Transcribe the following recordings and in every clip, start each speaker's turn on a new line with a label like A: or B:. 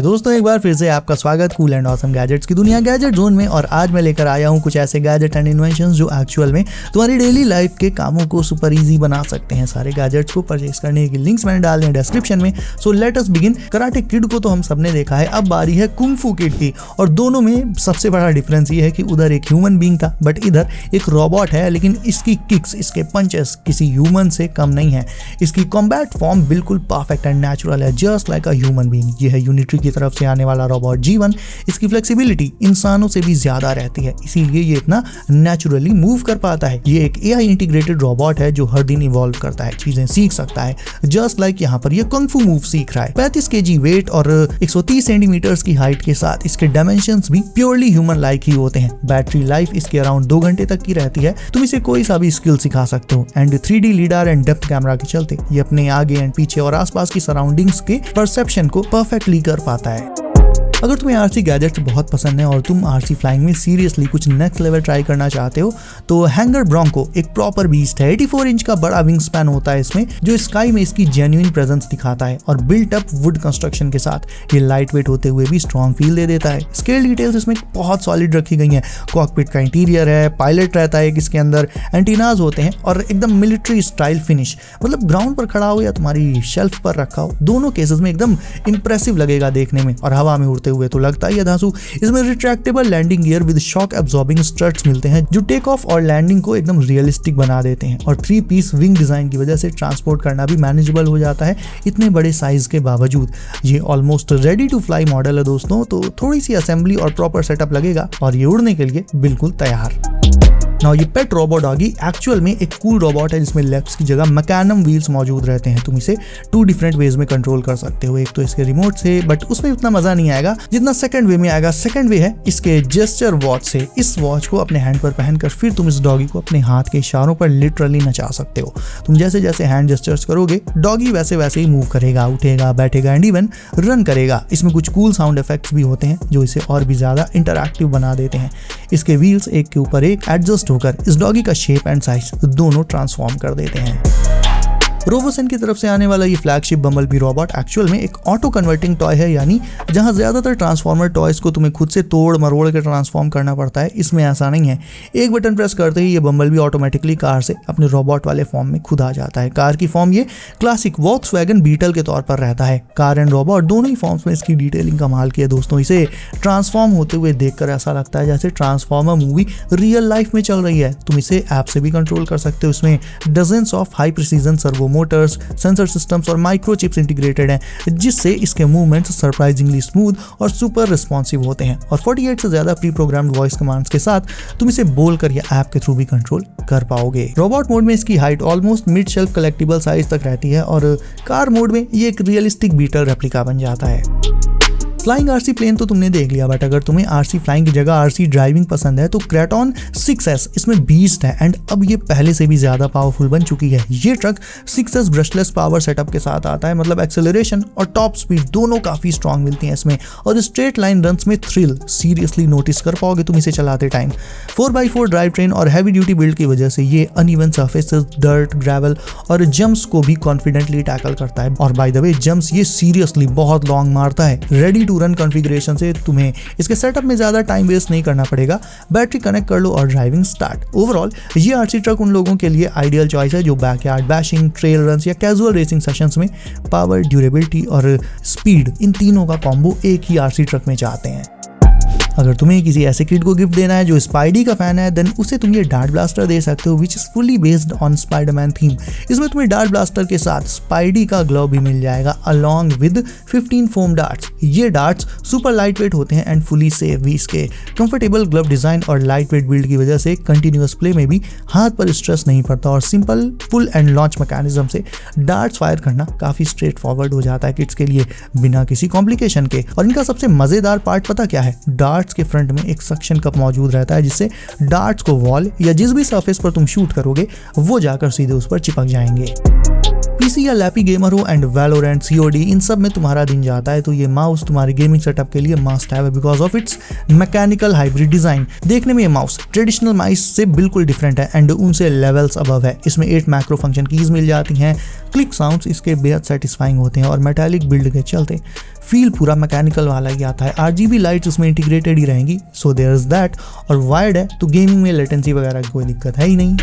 A: दोस्तों एक बार फिर से आपका स्वागत कूल एंड ऑसम गैजेट्स की दुनिया गैजेट जोन में। और आज मैं लेकर आया हूँ कुछ ऐसे गैजेट एंड इन्वेंशंस जो एक्चुअल में तुम्हारी डेली लाइफ के कामों को सुपर इजी बना सकते हैं। सारे गैजेट्स को परचेस करने की लिंक्स मैंने डाल दिए डिस्क्रिप्शन में। So let us begin. Karate kid को तो हम सबने देखा है, अब बारी है कुंग फू किड की। और दोनों में सबसे बड़ा डिफरेंस ये है कि उधर एक ह्यूमन बीइंग था बट इधर एक रोबोट है, लेकिन इसकी किक्स, इसके पंचेस किसी ह्यूमन से कम नहीं है। इसकी कॉम्बैट फॉर्म बिल्कुल परफेक्ट एंड नेचुरल है, just like a human being. ये है यूनिट्री की तरफ से आने वाला रोबोट जीवन। इसकी फ्लेक्सिबिलिटी इंसानों से भी ज्यादा रहती है, इसीलिए ये इतना नेचुरली मूव कर पाता है। ये एक एआई इंटीग्रेटेड रोबोट है जो हर दिन इवॉल्व करता है, चीजें सीख सकता है, जस्ट लाइक यहाँ पर ये कुंग फू मूव सीख रहा है। 35 kg वेट और 130 सेंटीमीटर्स की हाइट के साथ इसके डायमेंशंस भी प्योरली ह्यूमन लाइक ही होते हैं। बैटरी लाइफ इसके अराउंड 2 घंटे तक की रहती है। तुम इसे कोई सा भी स्किल सिखा सकते हो and 3D लीडार and depth camera के चलते ये अपने आगे एंड पीछे और आसपास की सराउंडिंग्स के परसेप्शन को परफेक्टली कर पाता है। अगर तुम्हें आरसी गैजेट्स बहुत पसंद है और तुम आरसी फ्लाइंग में सीरियसली कुछ नेक्स्ट लेवल ट्राई करना चाहते हो तो हैंगर ब्रोंको एक प्रॉपर बीस्ट है। 84 इंच का बड़ा विंग स्पैन होता है इसमें, जो स्काई में इसकी जेन्युइन प्रेजेंस दिखाता है। और बिल्ट अप वुड कंस्ट्रक्शन के साथ ये लाइट वेट होते हुए भी स्ट्रॉन्ग फील दे देता है। स्केल डिटेल्स इसमें बहुत सॉलिड रखी गई हैं। कॉकपिट का इंटीरियर है, पायलट रहता है इसके अंदर, एंटीनाज होते हैं और एकदम मिलिट्री स्टाइल फिनिश। मतलब ग्राउंड पर खड़ा हो या तुम्हारी शेल्फ पर रखा हो, दोनों केसेस में एकदम इंप्रेसिव लगेगा देखने में। और हवा में उड़ते हुए तो लगता ही है धांसू। इसमें retractable landing gear with shock absorbing struts मिलते हैं जो टेक ऑफ और लैंडिंग को एकदम रियलिस्टिक बना देते हैं। और 3 पीस विंग डिजाइन की वजह से ट्रांसपोर्ट करना भी मैनेजेबल हो जाता है इतने बड़े साइज के बावजूद। ये almost ready to fly model है दोस्तों, तो थोड़ी सी असेंबली और प्रॉपर सेटअप लगेगा और ये उड़ने के लिए बिल्कुल तैयार। नाउ ये पेट रोबोट डॉगी एक्चुअल में एक कूल रोबोट है जिसमें लेग्स की जगह मैकेनिज्म व्हील्स मौजूद रहते हैं। तुम इसे 2 डिफरेंट वेज में कंट्रोल कर सकते हो। एक तो इसके रिमोट से, बट उसमें उतना मजा नहीं आएगा जितना सेकंड वे में आएगा। सेकंड वे है इसके जेस्चर वॉच से। इस वॉच को अपने हैंड पर पहनकर फिर तुम इस डॉगी को अपने हाथ के इशारों पर लिटरली नचा सकते हो। तुम जैसे जैसे हैंड जेस्चर्स करोगे डॉगी वैसे वैसे ही मूव करेगा, उठेगा, बैठेगा एंड इवन रन करेगा। इसमें कुछ कूल साउंड इफेक्ट्स भी होते हैं जो इसे और भी ज्यादा इंटरैक्टिव बना देते हैं। इसके व्हील्स एक के ऊपर एक एडजस्ट होकर इस डॉगी का शेप एंड साइज दोनों ट्रांसफॉर्म कर देते हैं। रोबोसन की तरफ से आने वाला ये फ्लैगशिप बम्बलबी रोबोट एक्चुअल में एक ऑटो कन्वर्टिंग टॉय है, यानी जहां ज्यादातर ट्रांसफॉर्मर टॉयज को तुम्हें खुद से तोड़ मरोड़ के ट्रांसफॉर्म करना पड़ता है, इसमें ऐसा नहीं है। एक बटन प्रेस करते ही ये बम्बलबी ऑटोमेटिकली कार से अपने रोबोट वाले फॉर्म में खुद आ जाता है। कार की फॉर्म ये क्लासिक वॉक्सवैगन बीटल के तौर पर रहता है। कार एंड रोबोट दोनों ही फॉर्म्स में इसकी डिटेलिंग कमाल की है दोस्तों। इसे ट्रांसफॉर्म होते हुए देखकर ऐसा लगता है जैसे ट्रांसफॉर्मर मूवी रियल लाइफ में चल रही है। तुम इसे ऐप से भी कंट्रोल कर सकते हो। इसमें dozens of high precision servo Motors, sensor systems और माइक्रोचिप्स इंटीग्रेटेड हैं, जिससे इसके मूवमेंट्स सरप्राइजिंगली स्मूथ और सुपर रिस्पॉन्सिव होते हैं। और 48 से ज्यादा प्री प्रोग्राम्ड वॉइस कमांड्स के साथ तुम इसे बोलकर या ऐप के थ्रू भी कंट्रोल कर पाओगे। रोबोट मोड में इसकी height almost mid shelf collectible size तक रहती है और कार मोड में ये एक रियलिस्टिक बीटल रेप्लिका बन जाता है। फ्लाइंग आरसी प्लेन तो तुमने देख लिया, बट अगर तुम्हें आरसी फ्लाइंग की जगह आरसी ड्राइविंग पसंद है तो क्रेटॉन 6S इसमें बीस्ट है एंड अब ये पहले से भी ज्यादा पावरफुल बन चुकी है। ये truck 6S brushless power setup के साथ आता है, मतलब एक्सेलरेशन और टॉप स्पीड दोनों काफी स्ट्रॉन्ग मिलती हैं इसमें। और स्ट्रेट लाइन रन्स में थ्रिल सीरियसली नोटिस कर पाओगे तुम इसे चलाते टाइम। 4x4 ड्राइव ट्रेन और हैवी ड्यूटी बिल्ड की वजह से ये अनइवन सर्फेसेस, डर्ट, ग्रेवल और जंप्स को भी कॉन्फिडेंटली टैकल करता है। और बाय द वे जंप्स ये सीरियसली बहुत लॉन्ग मारता है। रेडी टू रन कॉन्फ़िगरेशन से तुम्हें इसके सेटअप में ज्यादा टाइम वेस्ट नहीं करना पड़ेगा। बैटरी कनेक्ट कर लो और ड्राइविंग स्टार्ट। ओवरऑल ये आरसी ट्रक उन लोगों के लिए आइडियल चॉइस है जो बैकयार्ड बैशिंग, ट्रेल रन्स या कैजुअल रेसिंग सेशंस में पावर, ड्यूरेबिलिटी और स्पीड इन तीनों का कॉम्बो एक ही आरसी ट्रक में चाहते हैं। अगर तुम्हें किसी ऐसे किड को गिफ्ट देना है जो स्पाइडी का फैन है, देन उसे तुम ये डार्ट ब्लास्टर दे सकते हो which is fully based on Spiderman theme. इसमें तुम्हें डार्ट ब्लास्टर के साथ स्पाइडी का ग्लव भी मिल जाएगा अलॉन्ग विद 15 फोम डार्ट्स। ये डार्ट्स सुपर लाइट वेट होते हैं एंड फुली सेफ भी। इसके कंफर्टेबल ग्लव डिजाइन और लाइट वेट बिल्ड की वजह से कंटिन्यूअस प्ले में भी हाथ पर स्ट्रेस नहीं पड़ता और simple pull and launch mechanism से डार्ट्स फायर करना काफी स्ट्रेट फॉरवर्ड हो जाता है किड्स के लिए बिना किसी कॉम्प्लिकेशन के। और इनका सबसे मजेदार पार्ट पता क्या है? डार्ट्स के फ्रंट में एक सक्शन कप मौजूद रहता है जिससे डार्ट्स को वॉल या जिस भी सरफेस पर तुम शूट करोगे वो जाकर सीधे उस पर चिपक जाएंगे। पीसी या लैपी गेमर हो एंड वैलोरेंट, सीओडी, इन सब में तुम्हारा दिन जाता है तो ये माउस तुम्हारे गेमिंग सेटअप के लिए मस्ट हैव है because of its mechanical hybrid design. देखने में ये माउस ट्रेडिशनल माउस से बिल्कुल डिफरेंट है एंड उनसे लेवल्स अबव है। इसमें 8 मैक्रो फंक्शन कीज मिल जाती हैं, क्लिक साउंड्स इसके बेहद सेटिस्फाइंग होते हैं और मेटालिक बिल्ड के चलते फील पूरा मैकेनिकल वाला ही आता है। RGB लाइट्स उसमें इंटीग्रेटेड ही रहेंगी, सो देयर इज दैट। और वायर्ड है तो गेमिंग में लेटेंसी वगैरह की कोई दिक्कत है ही नहीं।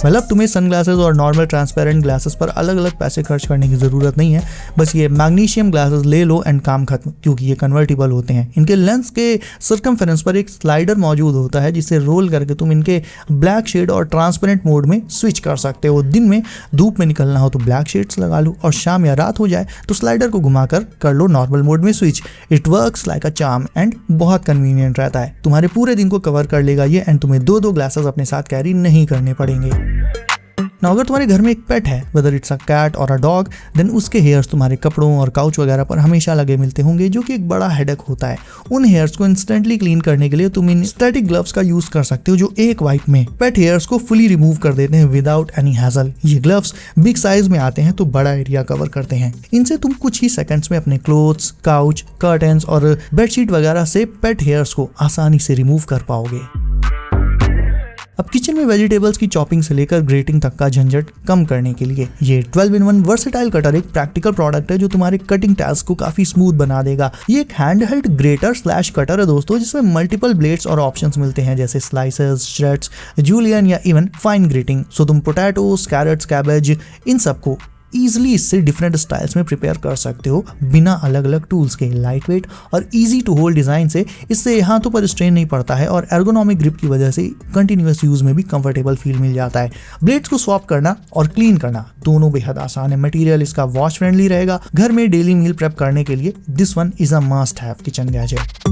A: मतलब तुम्हें सनग्लासेस और नॉर्मल ट्रांसपेरेंट ग्लासेस पर अलग अलग पैसे खर्च करने की ज़रूरत नहीं है, बस ये मैग्नीशियम ग्लासेस ले लो एंड काम खत्म, क्योंकि ये कन्वर्टिबल होते हैं। इनके लेंस के सर्कमफेरेंस पर एक स्लाइडर मौजूद होता है जिसे रोल करके तुम इनके ब्लैक शेड और ट्रांसपेरेंट मोड में स्विच कर सकते हो। दिन में धूप में निकलना हो तो ब्लैक शेड्स लगा लो और शाम या रात हो जाए तो स्लाइडर को घुमाकर कर लो नॉर्मल मोड में switch. It works like a charm and बहुत कन्वीनियंट रहता है। तुम्हारे पूरे दिन को कवर कर लेगा ये एंड तुम्हें 2-2 ग्लासेस अपने साथ कैरी नहीं करने पड़ेंगे। ना अगर तुम्हारे घर में एक पेट है, वेदर इट्स अ कैट और अ डॉग, देन उसके हेयर्स तुम्हारे कपड़ों और काउच वगैरह पर हमेशा लगे मिलते होंगे, जो कि एक बड़ा हेडेक होता है। उन हेयर्स को इंस्टेंटली क्लीन करने के लिए तुम इन स्टैटिक ग्लव्स का यूज कर सकते हो जो एक वाइप में पेट हेयर्स को फुली रिमूव कर देते हैं विदाउट एनी हैसल। ये ग्लव्स बिग साइज में आते हैं तो बड़ा एरिया कवर करते हैं। इनसे तुम कुछ ही सेकंड्स में अपने क्लोथ्स, काउच, कर्टन्स और बेडशीट वगैरह से पेट हेयर्स को आसानी से रिमूव कर पाओगे। अब किचन में वेजिटेबल्स की चॉपिंग से लेकर ग्रेटिंग तक का झंझट कम करने के लिए ये 12-in-1 वर्सेटाइल कटर एक प्रैक्टिकल प्रोडक्ट है जो तुम्हारे कटिंग टास्क को काफी स्मूथ बना देगा। ये एक हैंडहेल्ड ग्रेटर स्लैश कटर है दोस्तों, जिसमें मल्टीपल ब्लेड्स और ऑप्शंस मिलते हैं जैसे स्लाइसेस, श्रेड्स, जूलियन या इवन फाइन ग्रेटिंग। सो तुम पोटैटोस, कैरेट्स, कैबेज इन सबको ईजिली इससे डिफरेंट स्टाइल्स में प्रिपेयर कर सकते हो बिना अलग अलग टूल्स के। लाइट वेट और इजी टू होल्ड डिजाइन से इससे हाथों पर स्ट्रेन नहीं पड़ता है और एर्गोनॉमिक ग्रिप की वजह से कंटिन्यूअस यूज में भी कंफर्टेबल फील मिल जाता है। ब्लेड्स को स्वैप करना और क्लीन करना दोनों बेहद आसान है। मटेरियल इसका वॉश फ्रेंडली रहेगा। घर में डेली मील प्रेप करने के लिए this one is a must have kitchen gadget.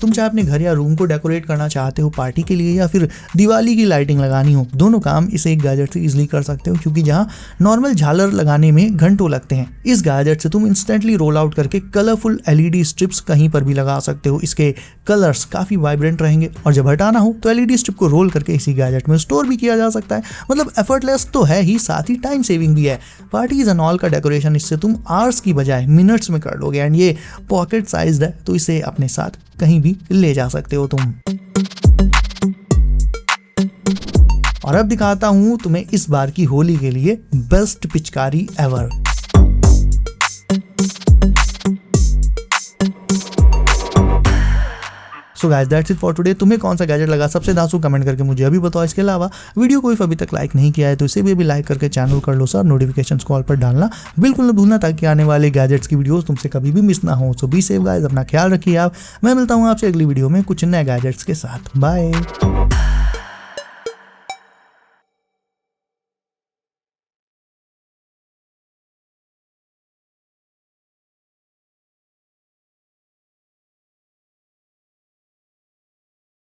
A: तुम चाहे अपने घर या रूम को डेकोरेट करना चाहते हो पार्टी के लिए या फिर दिवाली की लाइटिंग लगानी हो, दोनों काम इस एक गैजेट से इजीली कर सकते हो, क्योंकि जहां नॉर्मल झालर लगाने में घंटों लगते हैं, इस गैजेट से तुम इंस्टेंटली रोल आउट करके कलरफुल LED स्ट्रिप्स कहीं पर भी लगा सकते हो। इसके कलर्स काफी वाइब्रेंट रहेंगे और जब हटाना हो तो LED स्ट्रिप को रोल करके इसी गैजेट में स्टोर भी किया जा सकता है। मतलब एफर्टलेस तो है ही, साथ ही टाइम सेविंग भी है। पार्टीज एंड ऑल का डेकोरेशन इससे तुम आवर्स की बजाय मिनट्स में कर लोगे एंड ये पॉकेट साइज्ड है तो इसे अपने साथ कहीं भी ले जा सकते हो तुम। और अब दिखाता हूं तुम्हें इस बार की होली के लिए बेस्ट पिचकारी ever. So guys that's it for today. तुम्हें कौन सा गैजेट लगा सबसे दासू कमेंट करके मुझे अभी बताओ। इसके अलावा वीडियो को अभी तक लाइक नहीं किया है तो इसे भी लाइक करके चैनल कर लो सर। नोटिफिकेशंस कॉल पर डालना बिल्कुल न भूलना ताकि आने वाले गैजेट्स की वीडियोस तुमसे कभी भी मिस ना हो। सो बी सेफ गाइस, अपना ख्याल रखिए आप। मैं मिलता हूँ आपसे अगली वीडियो में कुछ नए गैजेट्स के साथ। बाय।